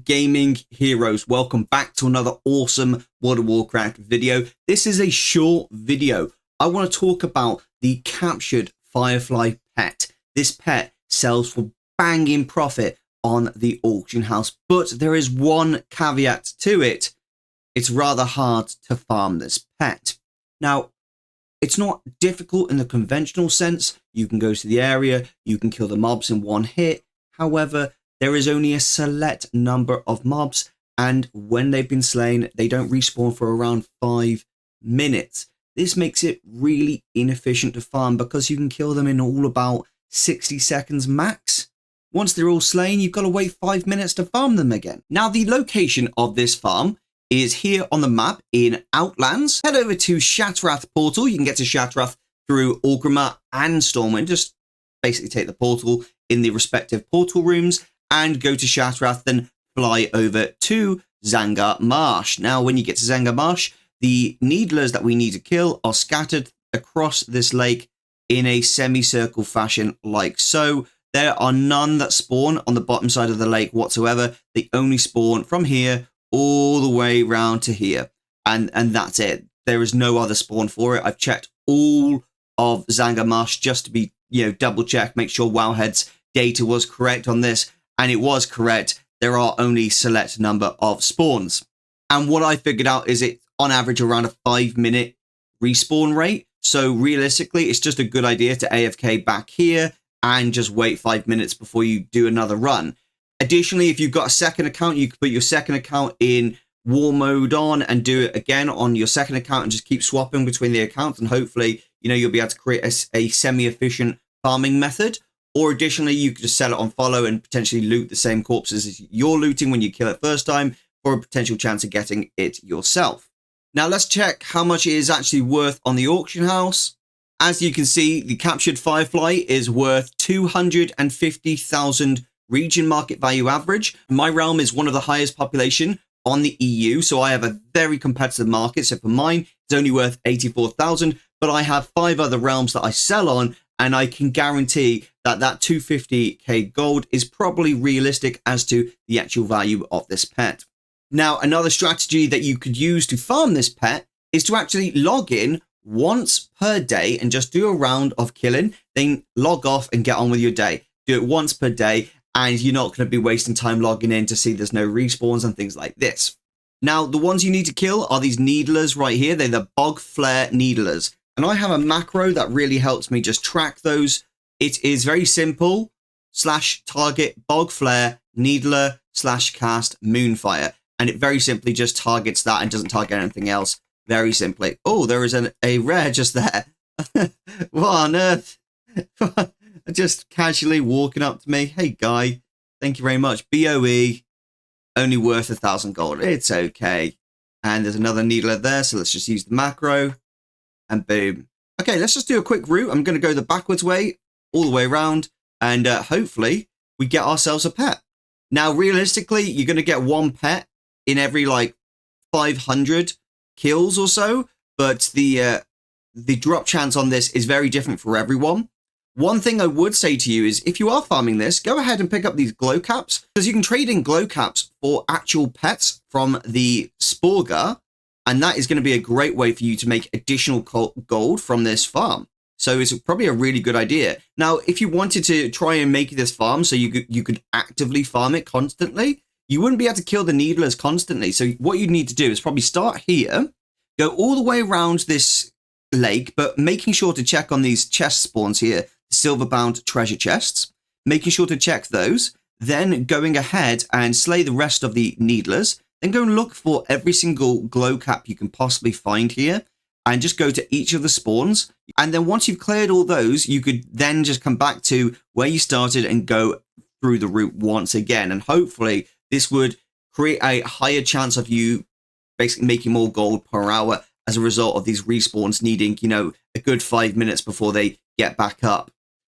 gaming heroes? Welcome back to another awesome World of Warcraft video. This is a short video. I want to talk about the captured Firefly pet. This pet sells for banging profit on the auction house, but there is one caveat to it. It's rather hard to farm this pet. Now, it's not difficult in the conventional sense. You can go to the area, you can kill the mobs in one hit. However, there is only a select number of mobs, and when they've been slain, they don't respawn for around 5 minutes. This makes it really inefficient to farm because you can kill them in all about 60 seconds max. Once they're all slain, you've got to wait 5 minutes to farm them again. Now, the location of this farm is here on the map in Outlands. Head over to Shattrath portal. You can get to Shattrath through Orgrimmar and Stormwind. Just basically take the portal in the respective portal rooms and go to Shattrath, then fly over to Zangar Marsh. Now, when you get to Zangar Marsh, the needlers that we need to kill are scattered across this lake in a semicircle fashion like so. There are none that spawn on the bottom side of the lake whatsoever. They only spawn from here all the way round to here. And that's it. There is no other spawn for it. I've checked all of Zangar Marsh just to be, double check, make sure Wowhead's data was correct on this. And it was correct. There are only select number of spawns. And what I figured out is it on average around a 5-minute respawn rate. So realistically, it's just a good idea to AFK back here and just wait 5 minutes before you do another run. Additionally, if you've got a second account, you can put your second account in war mode on and do it again on your second account and just keep swapping between the accounts. And hopefully, you'll be able to create a semi-efficient farming method. Or additionally, you could just sell it on follow and potentially loot the same corpses as you're looting when you kill it first time for a potential chance of getting it yourself. Now let's check how much it is actually worth on the auction house. As you can see, the captured Firefly is worth 250,000 region market value average. My realm is one of the highest population on the EU, so I have a very competitive market. So for mine, it's only worth 84,000, but I have 5 other realms that I sell on, and I can guarantee that 250k gold is probably realistic as to the actual value of this pet. Now, another strategy that you could use to farm this pet is to actually log in once per day and just do a round of killing, then log off and get on with your day. Do it once per day, and you're not going to be wasting time logging in to see there's no respawns and things like this. Now, the ones you need to kill are these needlers right here. They're the bog flare needlers. And I have a macro that really helps me just track those. It is very simple. /target bog flare needler /cast moonfire. And it very simply just targets that and doesn't target anything else. Very simply. Oh, there is a rare just there. What on earth? Just casually walking up to me. Hey, guy. Thank you very much. BOE. Only worth 1,000 gold. It's okay. And there's another needler there. So let's just use the macro. And boom. Okay, let's just do a quick route. I'm going to go the backwards way, all the way around. And hopefully we get ourselves a pet. Now, realistically, you're going to get one pet in every 500 kills or so. But the drop chance on this is very different for everyone. One thing I would say to you is if you are farming this, go ahead and pick up these glow caps, because you can trade in glow caps for actual pets from the Sporga. And that is going to be a great way for you to make additional gold from this farm. So it's probably a really good idea. Now, if you wanted to try and make this farm so you could actively farm it constantly, you wouldn't be able to kill the needlers constantly. So what you need to do is probably start here, go all the way around this lake, but making sure to check on these chest spawns here, silver-bound treasure chests, making sure to check those, then going ahead and slay the rest of the needlers. Then go and look for every single glow cap you can possibly find here and just go to each of the spawns. And then once you've cleared all those, you could then just come back to where you started and go through the route once again. And hopefully this would create a higher chance of you basically making more gold per hour as a result of these respawns needing, a good 5 minutes before they get back up.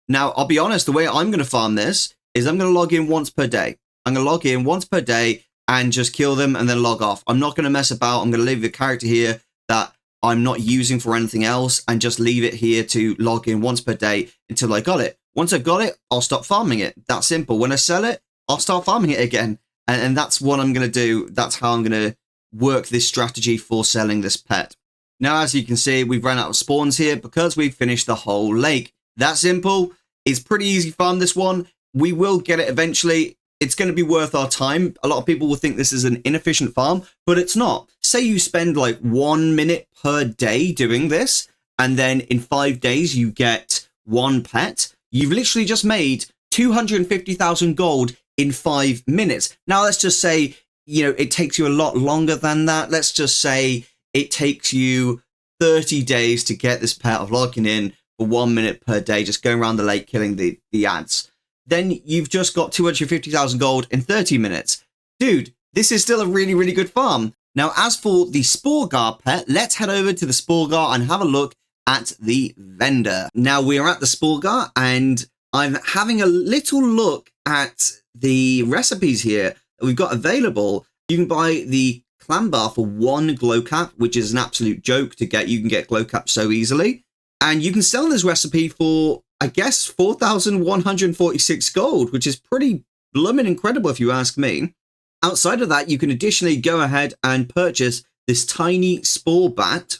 Now, I'll be honest, the way I'm going to farm this is I'm going to log in once per day. I'm going to log in once per day and just kill them and then log off. I'm not going to mess about. I'm going to leave the character here that I'm not using for anything else and just leave it here to log in once per day until I got it. Once I've got it, I'll stop farming it. That simple. When I sell it, I'll start farming it again. And that's what I'm going to do. That's how I'm going to work this strategy for selling this pet. Now, as you can see, we've run out of spawns here because we've finished the whole lake. That simple. It's pretty easy farm, this one. We will get it eventually. It's going to be worth our time. A lot of people will think this is an inefficient farm, but it's not. Say you spend like 1 minute per day doing this, and then in 5 days you get 1 pet. You've literally just made 250,000 gold in 5 minutes. Now, let's just say, it takes you a lot longer than that. Let's just say it takes you 30 days to get this pet of logging in for 1 minute per day, just going around the lake killing the ants. Then you've just got 250,000 gold in 30 minutes. Dude, this is still a really, really good farm. Now, as for the Sporgar pet, let's head over to the Sporgar and have a look at the vendor. Now, we are at the Sporgar, and I'm having a little look at the recipes here that we've got available. You can buy the clam bar for 1 glow cap, which is an absolute joke to get. You can get glow cap so easily. And you can sell this recipe for, I guess, 4,146 gold, which is pretty blooming incredible if you ask me. Outside of that, you can additionally go ahead and purchase this tiny spore bat,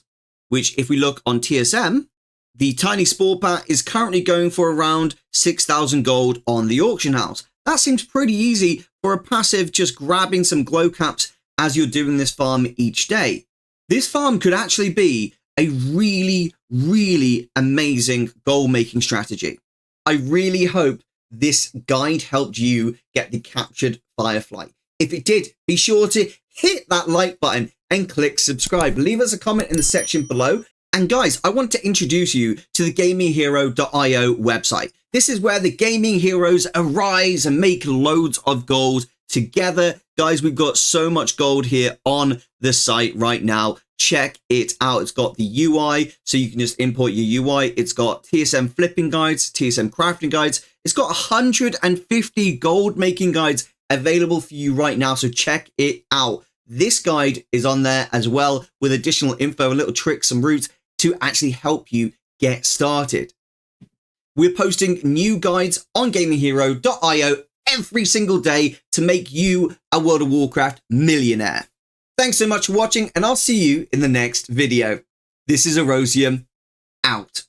which if we look on TSM, the tiny spore bat is currently going for around 6,000 gold on the auction house. That seems pretty easy for a passive, just grabbing some glow caps as you're doing this farm each day. This farm could actually be a really, really amazing goal-making strategy. I really hope this guide helped you get the captured Firefly. If it did, be sure to hit that like button and click subscribe. Leave us a comment in the section below. And guys, I want to introduce you to the gaminghero.io website. This is where the gaming heroes arise and make loads of gold together. Guys, we've got so much gold here on the site right now. Check it out. It's got the UI, so you can just import your UI. It's got TSM flipping guides, TSM crafting guides. It's got 150 gold making guides available for you right now, so check it out. This guide is on there as well with additional info, little tricks and routes to actually help you get started. We're posting new guides on gaminghero.io every single day to make you a World of Warcraft millionaire. Thanks so much for watching, and I'll see you in the next video. This is Erosium, out.